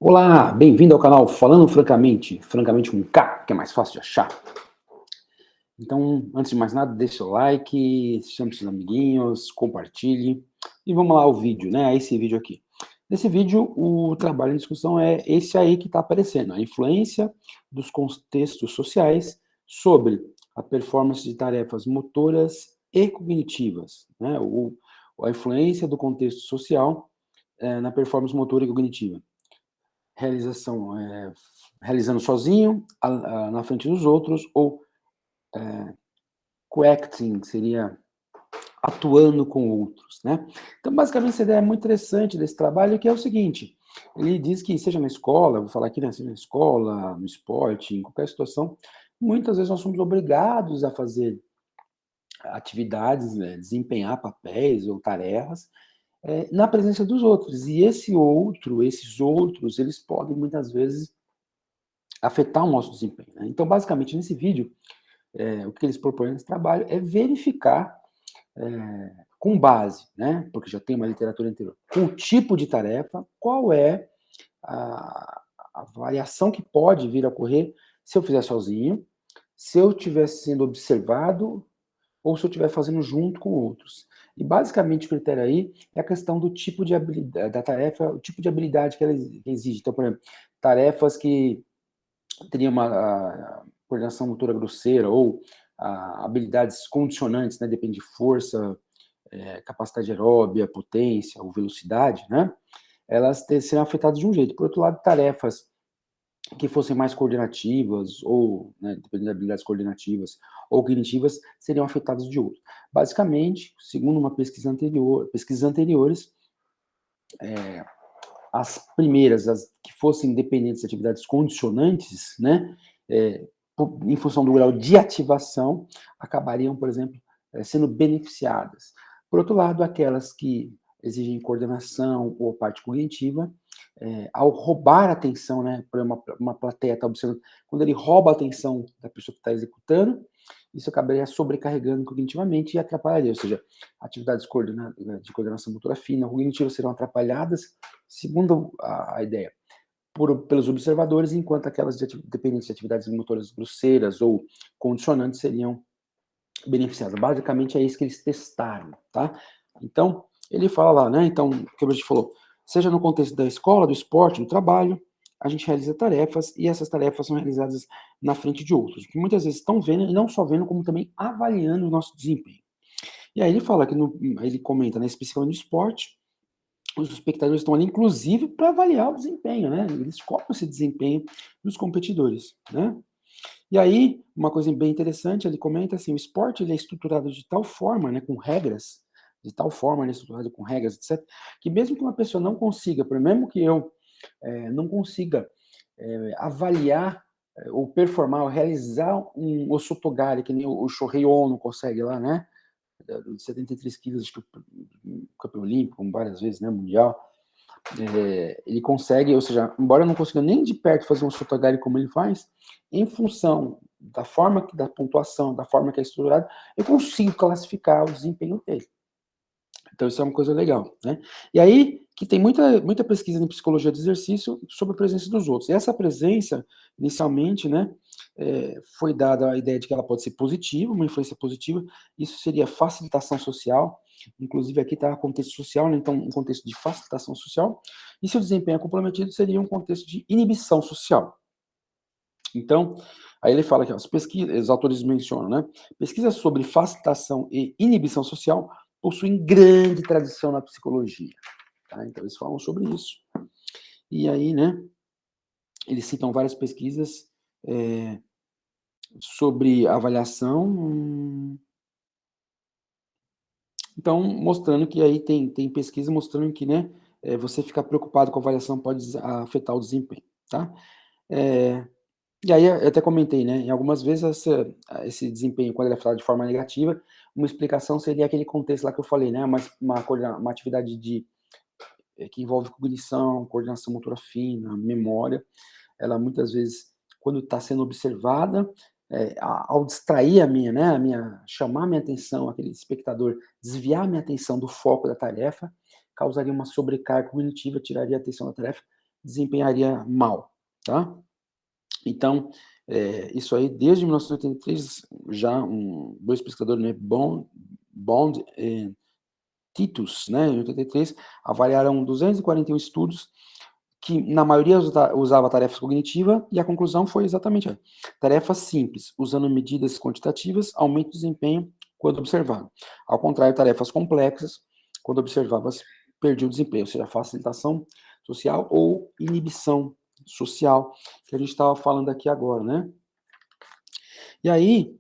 Olá, bem-vindo ao canal Falando Francamente, francamente com K, que é mais fácil de achar. Então, antes de mais nada, deixa o like, chame seus amiguinhos, compartilhe e vamos lá ao vídeo, né? Esse vídeo aqui. Nesse vídeo, o trabalho em discussão é esse aí que está aparecendo, a influência dos contextos sociais sobre a performance de tarefas motoras e cognitivas, né? A influência do contexto social na performance motora e cognitiva. Realização, realizando sozinho, na frente dos outros, ou coacting, que seria atuando com outros, né? Então, basicamente, essa ideia é muito interessante desse trabalho, que é o seguinte, ele diz que seja na escola, vou falar aqui, né, seja na escola, no esporte, em qualquer situação, muitas vezes nós somos obrigados a fazer atividades, né, desempenhar papéis ou tarefas, na presença dos outros, e esses outros, eles podem muitas vezes afetar o nosso desempenho, né? Então, basicamente, nesse vídeo, o que eles propõem nesse trabalho é verificar, com base, né, porque já tem uma literatura anterior, com o tipo de tarefa, qual é a variação que pode vir a ocorrer se eu fizer sozinho, se eu estiver sendo observado ou se eu estiver fazendo junto com outros. E, basicamente, o critério aí é a questão do tipo de habilidade, da tarefa, o tipo de habilidade que ela exige. Então, por exemplo, tarefas que teria uma coordenação motora grosseira ou habilidades condicionantes, né, depende de força, capacidade aeróbia, potência ou velocidade, né, elas serão afetadas de um jeito. Por outro lado, tarefas que fossem mais coordenativas ou, né, dependendo de habilidades coordenativas ou cognitivas, seriam afetadas de outro. Basicamente, segundo uma pesquisa anterior, pesquisas anteriores, as primeiras, as que fossem dependentes de atividades condicionantes, né, em função do grau de ativação, acabariam, por exemplo, sendo beneficiadas. Por outro lado, aquelas que exigem coordenação ou parte cognitiva, ao roubar a atenção, né, por uma plateia está observando, quando ele rouba a atenção da pessoa que está executando, isso acabaria sobrecarregando cognitivamente e atrapalharia, ou seja, atividades de coordenação motora fina, cognitivas serão atrapalhadas, segundo a ideia, pelos observadores, enquanto aquelas dependentes de atividades motoras grosseiras ou condicionantes seriam beneficiadas. Basicamente é isso que eles testaram, tá? Então, ele fala lá, né, então, o que a gente falou, seja no contexto da escola, do esporte, do trabalho, a gente realiza tarefas e essas tarefas são realizadas na frente de outros, que muitas vezes estão vendo, e não só vendo, como também avaliando o nosso desempenho. E aí ele fala que, ele comenta, né, especificamente no esporte, os espectadores estão ali, inclusive, para avaliar o desempenho, né? Eles cobram esse desempenho dos competidores, né? E aí, uma coisa bem interessante, ele comenta assim, o esporte ele é estruturado de tal forma, né, com regras, de tal forma, ele é estruturado com regras, etc., que mesmo que uma pessoa não consiga, por mesmo que eu não consiga avaliar ou performar, ou realizar um Osotogari, que nem o Shohei Ono consegue lá, né? De 73 quilos, acho que o campeão olímpico, várias vezes, né, mundial, ele consegue, ou seja, embora eu não consiga nem de perto fazer um Sotogari como ele faz, em função da forma da pontuação, da forma que é estruturado, eu consigo classificar o desempenho dele. Então isso é uma coisa legal, né? E aí que tem muita pesquisa em psicologia de exercício sobre a presença dos outros. E essa presença, inicialmente, né, foi dada a ideia de que ela pode ser positiva, uma influência positiva, isso seria facilitação social, inclusive aqui está contexto social, né, então um contexto de facilitação social, e se o desempenho é comprometido, seria um contexto de inibição social. Então, aí ele fala que as pesquisas, os autores mencionam, né? Pesquisas sobre facilitação e inibição social possuem grande tradição na psicologia. Tá? Então, eles falam sobre isso. E aí, né? Eles citam várias pesquisas sobre avaliação. Então, mostrando que aí tem pesquisa mostrando que, né? Você ficar preocupado com a avaliação pode afetar o desempenho, tá? E aí eu até comentei, né, em algumas vezes esse desempenho, quando ele é falado de forma negativa, uma explicação seria aquele contexto lá que eu falei, né, uma atividade que envolve cognição, coordenação motora fina, memória, ela muitas vezes, quando está sendo observada, ao distrair chamar a minha atenção, aquele espectador, desviar a minha atenção do foco da tarefa, causaria uma sobrecarga cognitiva, tiraria a atenção da tarefa, desempenharia mal, tá? Então, isso aí, desde 1983, já dois pesquisadores, né, Bond e Titus, né, em 83, avaliaram 241 estudos que, na maioria, usava tarefas cognitivas, e a conclusão foi exatamente essa. Tarefas simples, usando medidas quantitativas, aumenta o desempenho quando observado. Ao contrário, tarefas complexas, quando observadas, perdia o desempenho, ou seja, facilitação social ou inibição social, que a gente estava falando aqui agora, né? E aí,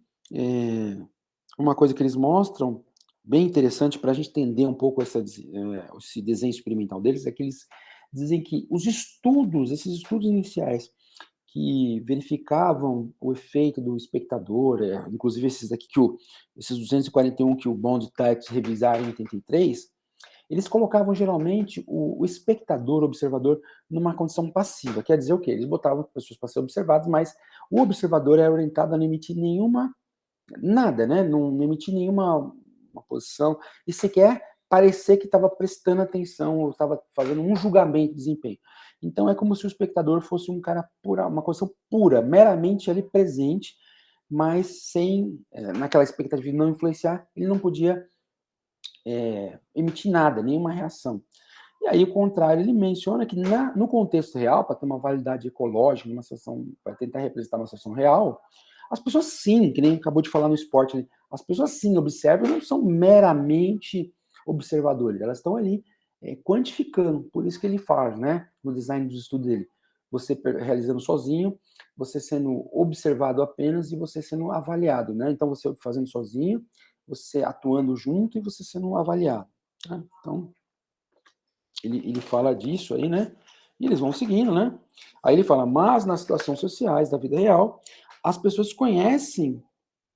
uma coisa que eles mostram, bem interessante para a gente entender um pouco esse desenho experimental deles, é que eles dizem que esses estudos iniciais que verificavam o efeito do espectador, inclusive esses 241 que o Bond e Tykes revisaram em 83, eles colocavam geralmente o espectador, o observador, numa condição passiva. Quer dizer o quê? Eles botavam pessoas para ser observadas, mas o observador era orientado a não emitir nada, né? Não emitir nenhuma uma posição, e sequer parecer que estava prestando atenção ou estava fazendo um julgamento de desempenho. Então é como se o espectador fosse um cara pura, uma condição pura, meramente ali presente, mas sem, naquela expectativa de não influenciar, ele não podia emitir nada, nenhuma reação. E aí, o contrário, ele menciona que no contexto real, para ter uma validade ecológica, numa situação, para tentar representar uma situação real, as pessoas sim, que nem acabou de falar no esporte, as pessoas sim observam, não são meramente observadores, elas estão ali quantificando, por isso que ele faz, né, no design dos estudos dele, você realizando sozinho, você sendo observado apenas e você sendo avaliado, né, então você fazendo sozinho, você atuando junto e você sendo avaliado, né? Então, ele fala disso aí, né? E eles vão seguindo, né? Aí ele fala, mas nas situações sociais da vida real, as pessoas conhecem,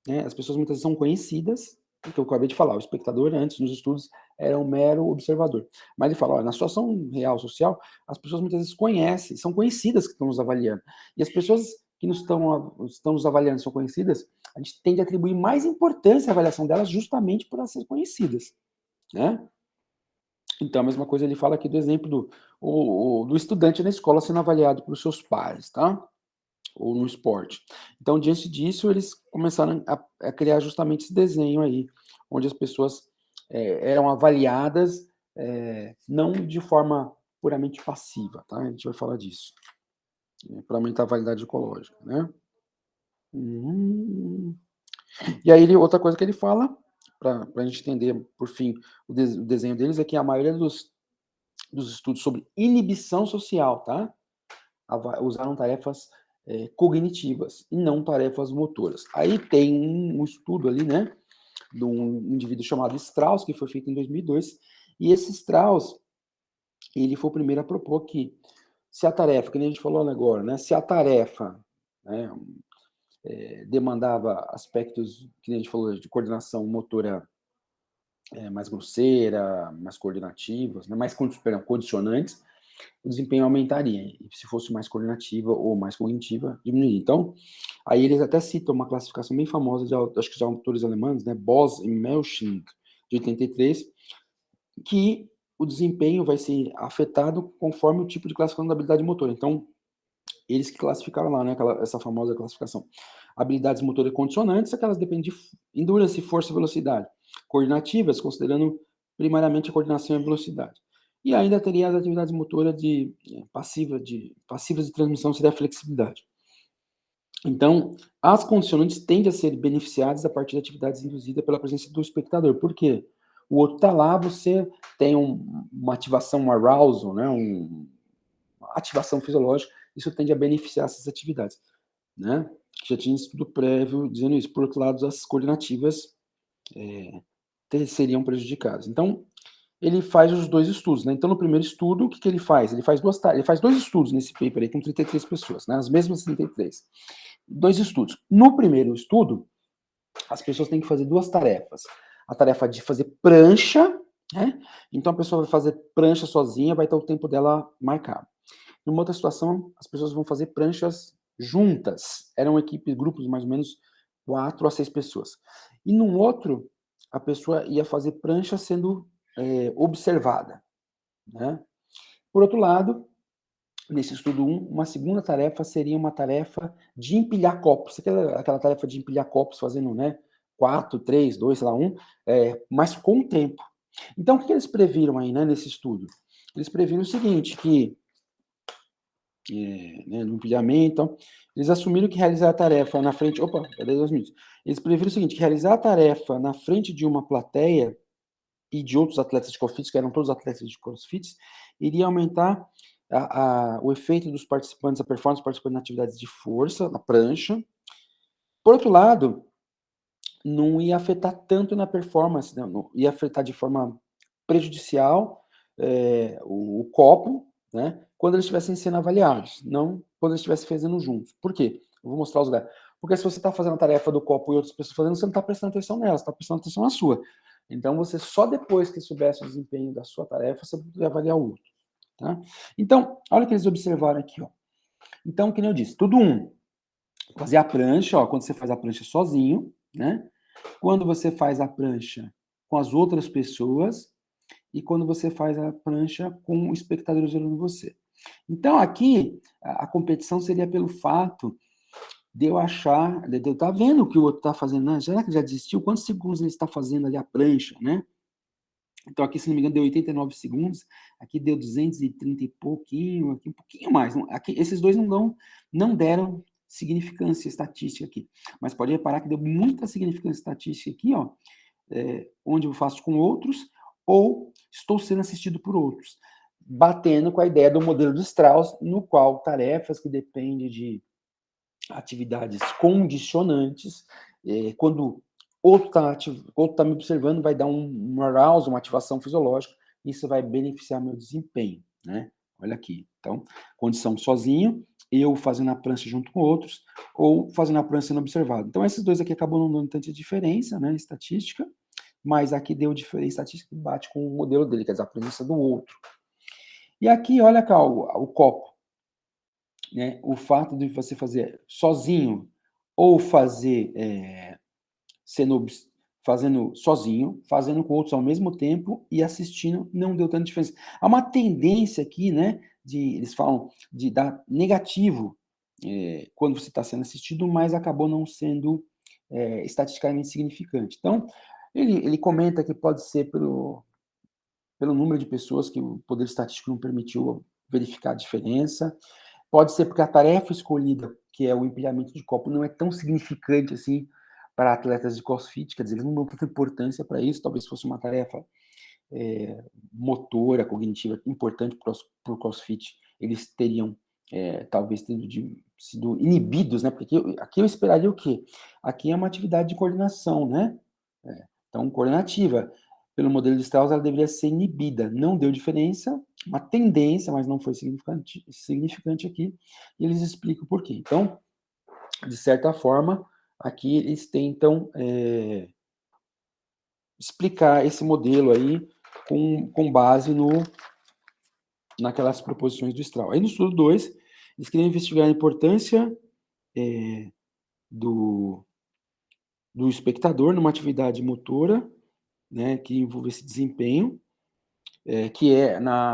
né? As pessoas muitas vezes são conhecidas, que eu acabei de falar, o espectador antes nos estudos era um mero observador. Mas ele fala, olha, na situação real social, as pessoas muitas vezes conhecem, são conhecidas que estão nos avaliando. E as pessoas que estão nos avaliando são conhecidas, a gente tende a atribuir mais importância à avaliação delas justamente por elas serem conhecidas, né? Então, a mesma coisa ele fala aqui do exemplo do estudante na escola sendo avaliado pelos seus pares, tá? Ou no esporte. Então, diante disso, eles começaram a criar justamente esse desenho aí, onde as pessoas eram avaliadas não de forma puramente passiva, tá? A gente vai falar disso. Para aumentar a validade ecológica, né? E aí, outra coisa que ele fala, para a gente entender, por fim, o desenho deles, é que a maioria dos estudos sobre inibição social, tá? Usaram tarefas cognitivas e não tarefas motoras. Aí tem um estudo ali, né, de um indivíduo chamado Strauss, que foi feito em 2002, e esse Strauss, ele foi o primeiro a propor que se a tarefa, que nem a gente falou agora, né, se a tarefa, né, demandava aspectos, que nem a gente falou, de coordenação motora mais grosseira, mais coordenativas, né, condicionantes, o desempenho aumentaria. E se fosse mais coordenativa ou mais cognitiva, diminuiria. Então, aí eles até citam uma classificação bem famosa, acho que de autores alemães, né, Bose e Melching, de 83, que o desempenho vai ser afetado conforme o tipo de classificação da habilidade motora. Então, eles que classificaram lá, né, essa famosa classificação. Habilidades motoras condicionantes, aquelas dependem de endurance, força e velocidade. Coordenativas, considerando primariamente a coordenação e a velocidade. E ainda teria as atividades motoras passivas de transmissão, seria a flexibilidade. Então, as condicionantes tendem a ser beneficiadas a partir de atividades induzidas pela presença do espectador. Por quê? O outro está lá, você tem uma ativação, um arousal, né, uma ativação fisiológica, isso tende a beneficiar essas atividades, né? Já tinha estudo prévio dizendo isso. Por outro lado, as coordenativas seriam prejudicadas. Então, ele faz os dois estudos, né? Então, no primeiro estudo, o que ele faz? Ele faz dois estudos nesse paper aí, com 33 pessoas, né? As mesmas 33. Dois estudos. No primeiro estudo, as pessoas têm que fazer duas tarefas. A tarefa de fazer prancha, né? Então, a pessoa vai fazer prancha sozinha, vai ter o tempo dela marcado. Numa outra situação, as pessoas vão fazer pranchas juntas. Eram grupos mais ou menos 4 a 6 pessoas. E num outro, a pessoa ia fazer prancha sendo observada, né? Por outro lado, nesse estudo 1, uma segunda tarefa seria uma tarefa de empilhar copos. Aquela tarefa de empilhar copos fazendo, né, 4, 3, 2, sei lá, 1, mas com o tempo. Então, o que eles previram aí, né, nesse estudo? Eles previram o seguinte, que né, no empilhamento, então, eles assumiram que realizar a tarefa na frente... Opa, cadê 2 minutos? Eles previram o seguinte, que realizar a tarefa na frente de uma plateia e de outros atletas de CrossFit, que eram todos atletas de CrossFit, iria aumentar o efeito dos participantes, a performance dos participantes na atividades de força, na prancha. Por outro lado, não ia afetar tanto na performance, não ia afetar de forma prejudicial o copo, né, quando eles estivessem sendo avaliados, não quando eles estivessem fazendo juntos. Por quê? Eu vou mostrar os lugares. Porque se você está fazendo a tarefa do copo e outras pessoas fazendo, você não está prestando atenção nela, você está prestando atenção na sua. Então, você só depois que soubesse o desempenho da sua tarefa, você poderia avaliar o outro. Tá? Então, olha o que eles observaram aqui. Ó. Então, que nem eu disse, tudo fazer a prancha, ó, quando você faz a prancha sozinho, né? Quando você faz a prancha com as outras pessoas e quando você faz a prancha com espectadores olhando você. Então, aqui, a competição seria pelo fato de eu achar, de eu estar vendo o que o outro está fazendo, né? Será que já desistiu? Quantos segundos ele está fazendo ali a prancha, né? Então, aqui, se não me engano, deu 89 segundos, aqui deu 230 e pouquinho, aqui um pouquinho mais. Aqui, esses dois não deram significância estatística aqui. Mas pode reparar que deu muita significância estatística aqui, ó, onde eu faço com outros, ou estou sendo assistido por outros, batendo com a ideia do modelo de Strauss, no qual tarefas que dependem de atividades condicionantes, quando outro está me observando, vai dar um arousal, uma ativação fisiológica, isso vai beneficiar meu desempenho, né? Olha aqui. Então, condição sozinho, eu fazendo a prancha junto com outros, ou fazendo a prancha sendo observado. Então, esses dois aqui acabam não dando tanta diferença, né, estatística, mas aqui deu diferença estatística que bate com o modelo dele, quer dizer, a presença do outro. E aqui, olha cá, o copo. Né? O fato de você fazer sozinho ou fazer fazendo sozinho, fazendo com outros ao mesmo tempo e assistindo, não deu tanta diferença. Há uma tendência aqui, né, eles falam de dar negativo quando você está sendo assistido, mas acabou não sendo estatisticamente significante. Então, ele comenta que pode ser pelo número de pessoas que o poder estatístico não permitiu verificar a diferença, pode ser porque a tarefa escolhida, que é o empilhamento de copo, não é tão significante assim para atletas de CrossFit, quer dizer, eles não dão tanta importância para isso, talvez fosse uma tarefa motora, cognitiva, importante para o CrossFit, eles teriam talvez sido inibidos, né? Porque aqui eu esperaria o quê? Aqui é uma atividade de coordenação, né? Então, coordenativa. Pelo modelo de Strauss, ela deveria ser inibida. Não deu diferença, uma tendência, mas não foi significante aqui. E eles explicam por quê. Então, de certa forma, aqui eles tentam explicar esse modelo aí com base naquelas proposições do Strauss. Aí no estudo 2, eles queriam investigar a importância do espectador numa atividade motora, né, que envolve esse desempenho, que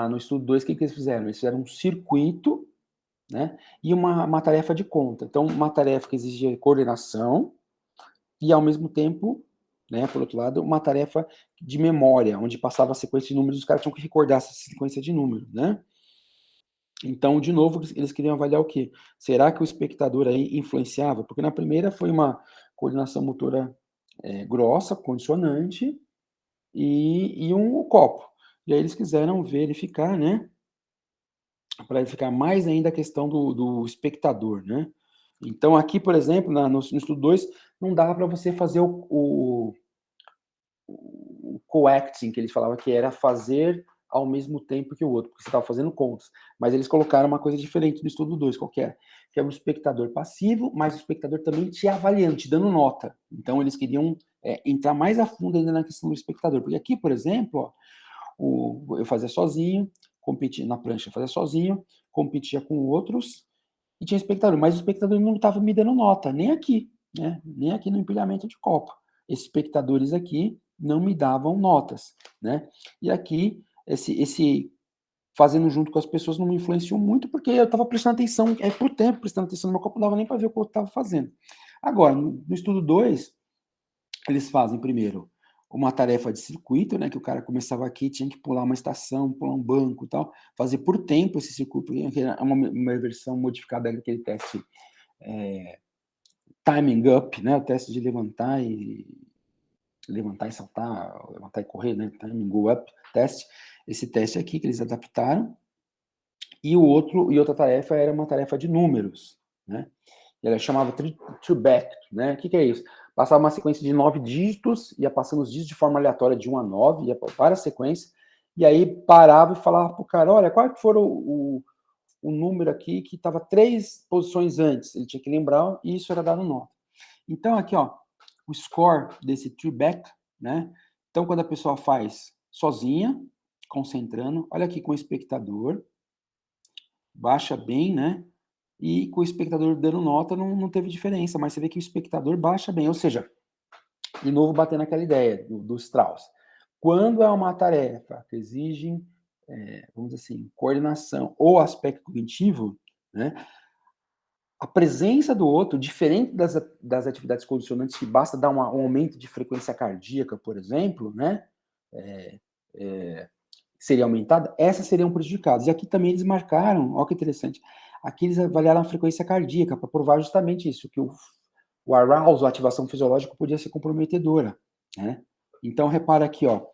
no estudo 2, o que eles fizeram? Eles fizeram um circuito, né, e uma tarefa de conta. Então, uma tarefa que exigia coordenação e, ao mesmo tempo, né, por outro lado, uma tarefa de memória, onde passava a sequência de números, os caras tinham que recordar essa sequência de números, né? Então, de novo, eles queriam avaliar o quê? Será que o espectador aí influenciava? Porque na primeira foi uma coordenação motora grossa, condicionante, e um copo. E aí eles quiseram verificar, né? Para verificar mais ainda a questão do espectador, né? Então, aqui, por exemplo, no estudo 2, não dava para você fazer o co-acting, que eles falavam que era fazer ao mesmo tempo que o outro, porque você estava fazendo contas. Mas eles colocaram uma coisa diferente no estudo 2, qual que é? Que é um espectador passivo, mas o espectador também te avaliando, te dando nota. Então, eles queriam entrar mais a fundo ainda na questão do espectador. Porque aqui, por exemplo, ó, eu fazia sozinho, competia na prancha, eu fazia sozinho, competia com outros, e tinha espectador, mas o espectador não estava me dando nota, nem aqui, né? Nem aqui no empilhamento de copo. Esses espectadores aqui não me davam notas, né? E aqui, esse fazendo junto com as pessoas não me influenciou muito, porque eu estava prestando atenção, por tempo, prestando atenção no meu corpo, não dava nem para ver o que eu estava fazendo. Agora, no estudo 2, eles fazem primeiro uma tarefa de circuito, né, que o cara começava aqui, tinha que pular uma estação, pular um banco e tal, fazer por tempo esse circuito, que é uma versão modificada daquele teste timing up, né, o teste de levantar e saltar, levantar e correr, né, timing go up teste, esse teste aqui que eles adaptaram, e outra tarefa era uma tarefa de números, né, e ela chamava TrueBack, né, o que é isso? Passava uma sequência de 9 dígitos, ia passando os dígitos de forma aleatória de 1 a 9, ia para a sequência, e aí parava e falava pro cara, olha, qual que foram o número aqui que estava 3 posições antes, ele tinha que lembrar, e isso era dado nota. Então, aqui, ó, o score desse TrueBack, né? Então, quando a pessoa faz sozinha, concentrando, olha aqui com o espectador, baixa bem, né? E com o espectador dando nota, não teve diferença, mas você vê que o espectador baixa bem, ou seja, de novo batendo naquela ideia do Strauss. Quando é uma tarefa que exige, vamos dizer assim, coordenação ou aspecto cognitivo, né? A presença do outro, diferente das atividades condicionantes, que basta dar um aumento de frequência cardíaca, por exemplo, né? Seria aumentada, essas seriam prejudicadas. E aqui também eles marcaram, olha que interessante, aqui eles avaliaram a frequência cardíaca para provar justamente isso, que o arousal, a ativação fisiológica, podia ser comprometedora, né? Então, repara aqui, ó,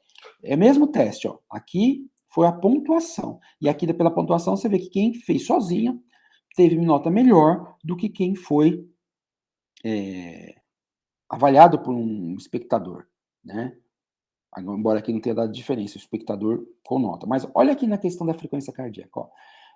é o mesmo teste, ó, aqui foi a pontuação, e aqui pela pontuação você vê que quem fez sozinha teve nota melhor do que quem foi avaliado por um espectador, né? Embora aqui não tenha dado diferença, o espectador com nota. Mas olha aqui na questão da frequência cardíaca, ó.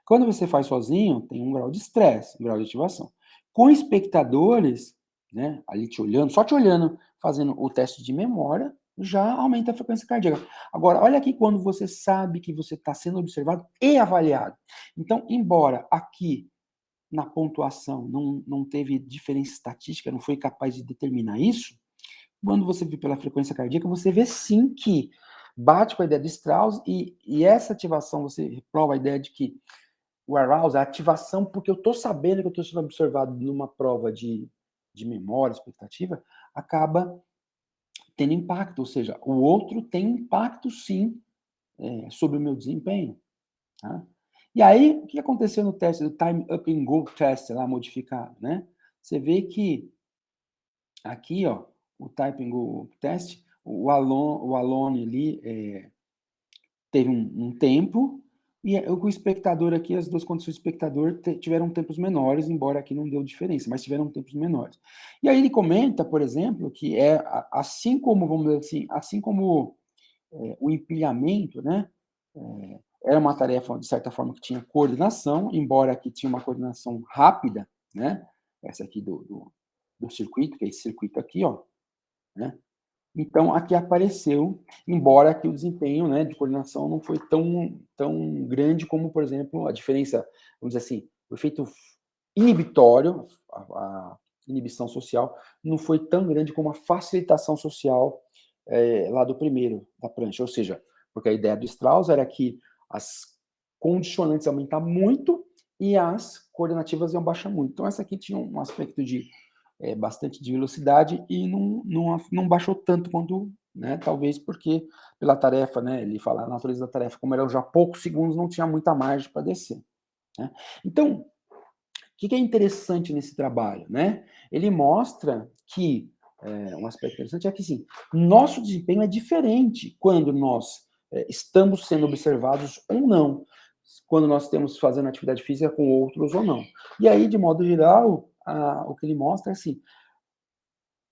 Quando você faz sozinho, tem um grau de estresse, um grau de ativação. Com espectadores, né, ali te olhando, só te olhando, fazendo o teste de memória, já aumenta a frequência cardíaca. Agora, olha aqui quando você sabe que você está sendo observado e avaliado. Então, embora aqui na pontuação não teve diferença estatística, não foi capaz de determinar isso, quando você vê pela frequência cardíaca, você vê sim que bate com a ideia de Strauss e essa ativação, você prova a ideia de que o arousal, a ativação, porque eu estou sabendo que eu estou sendo observado numa prova de memória, expectativa, acaba tendo impacto, ou seja, o outro tem impacto sim sobre o meu desempenho. Tá? E aí, o que aconteceu no teste do Time Up and Go Test, lá modificado, né? Você vê que aqui, ó, o Type and Go Test, o Alone ali teve um tempo, e o espectador aqui, as duas condições do espectador tiveram tempos menores, embora aqui não deu diferença, mas tiveram tempos menores. E aí ele comenta, por exemplo, que assim como, vamos dizer assim, assim como o empilhamento, né, era uma tarefa, de certa forma, que tinha coordenação, embora aqui tinha uma coordenação rápida, né, essa aqui do circuito, que é esse circuito aqui, ó, né, então, aqui apareceu, embora aqui o desempenho, né, de coordenação não foi tão grande como, por exemplo, a diferença, vamos dizer assim, o efeito inibitório, a inibição social, não foi tão grande como a facilitação social lá do primeiro, da prancha. Ou seja, porque a ideia do Strauss era que as condicionantes iam aumentar muito e as coordenativas iam baixar muito. Então, essa aqui tinha um aspecto de bastante de velocidade e não baixou tanto quanto, né, talvez porque pela tarefa, né, ele fala a natureza da tarefa, como eram já poucos segundos, não tinha muita margem para descer. Né? Então, o que é interessante nesse trabalho? Né? Ele mostra que, um aspecto interessante é que, sim, nosso desempenho é diferente quando nós estamos sendo observados ou não, quando nós estamos fazendo atividade física com outros ou não. E aí, de modo geral, o que ele mostra é assim,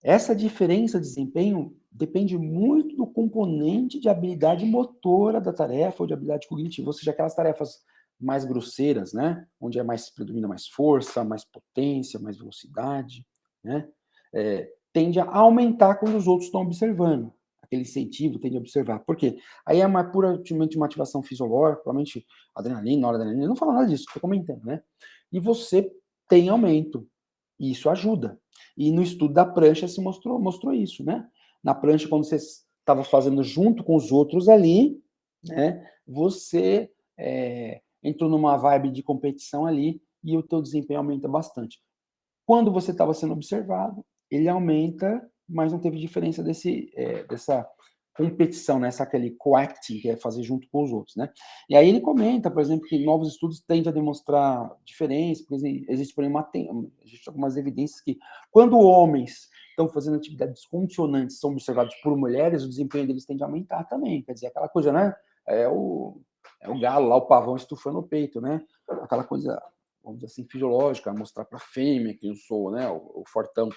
essa diferença de desempenho depende muito do componente de habilidade motora da tarefa ou de habilidade cognitiva, ou seja, aquelas tarefas mais grosseiras, né? Onde predomina mais força, mais potência, mais velocidade, né? Tende a aumentar quando os outros estão observando. Aquele incentivo tende a observar. Por quê? Aí é puramente uma ativação fisiológica, provavelmente adrenalina, noradrenalina, não fala nada disso, estou comentando, né? E você tem aumento. E isso ajuda. E no estudo da prancha se mostrou isso, né? Na prancha, quando você estava fazendo junto com os outros ali, né, você entrou numa vibe de competição ali e o teu desempenho aumenta bastante. Quando você estava sendo observado, ele aumenta, mas não teve diferença dessa competição, né? Aquele co-acting, que é fazer junto com os outros, né? E aí ele comenta, por exemplo, que novos estudos tendem a demonstrar diferença, porque existe, por exemplo, algumas evidências que quando homens estão fazendo atividades condicionantes são observados por mulheres, o desempenho deles tende a aumentar também. Quer dizer, aquela coisa, né? É o galo lá, o pavão estufando o peito, né? Aquela coisa, vamos dizer assim, fisiológica, mostrar para a fêmea que eu sou, né? O fortão.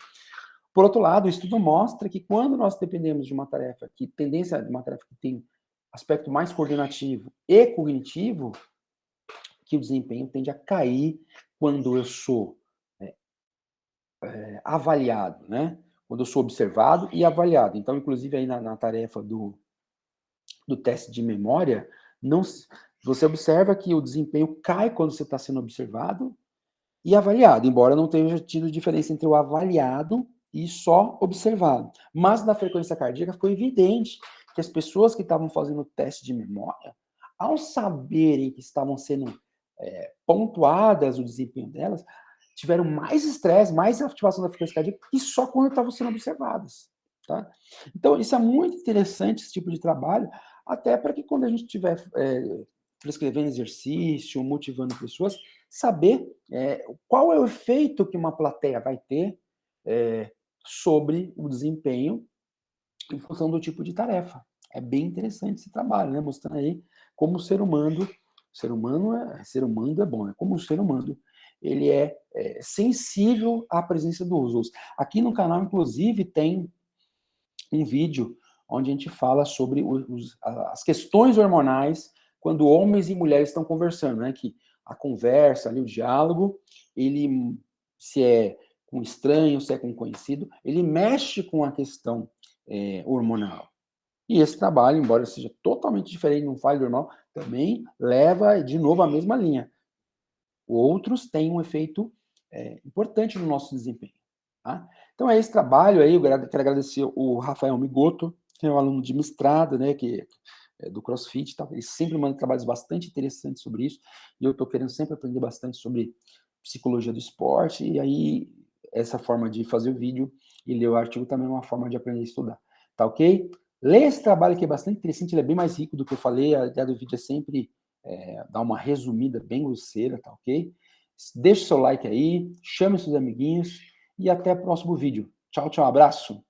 Por outro lado, o estudo mostra que quando nós dependemos de uma tarefa, tendência de uma tarefa que tem aspecto mais coordenativo e cognitivo, que o desempenho tende a cair quando eu sou avaliado, né? Quando eu sou observado e avaliado. Então, inclusive, aí na tarefa do teste de memória, você observa que o desempenho cai quando você está sendo observado e avaliado, embora não tenha tido diferença entre o avaliado e só observado. Mas na frequência cardíaca ficou evidente que as pessoas que estavam fazendo o teste de memória, ao saberem que estavam sendo pontuadas o desempenho delas, tiveram mais estresse, mais ativação da frequência cardíaca, e só quando estavam sendo observadas. Tá? Então, isso é muito interessante, esse tipo de trabalho, até para que quando a gente estiver prescrevendo exercício, motivando pessoas, saber qual é o efeito que uma plateia vai ter sobre o desempenho em função do tipo de tarefa. É bem interessante esse trabalho, né? Mostrando aí como o ser humano é bom, né? Como o ser humano ele é sensível à presença do uso. Aqui no canal, inclusive, tem um vídeo onde a gente fala sobre as questões hormonais quando homens e mulheres estão conversando, né? Que a conversa, ali, o diálogo, ele, se é com estranho, se é com conhecido, ele mexe com a questão hormonal. E esse trabalho, embora seja totalmente diferente, não fale do hormonal, também leva, de novo, a mesma linha. Outros têm um efeito importante no nosso desempenho. Tá? Então, é esse trabalho aí, eu quero agradecer o Rafael Migoto, que é um aluno de mestrado, né, que é do CrossFit, tá? Ele sempre manda trabalhos bastante interessantes sobre isso, e eu estou querendo sempre aprender bastante sobre psicologia do esporte, e aí essa forma de fazer o vídeo e ler o artigo também é uma forma de aprender a estudar, tá ok? Lê esse trabalho que é bastante interessante, ele é bem mais rico do que eu falei, a ideia do vídeo é sempre dar uma resumida bem grosseira, tá ok? Deixe seu like aí, chame seus amiguinhos, e até o próximo vídeo. Tchau, tchau, abraço!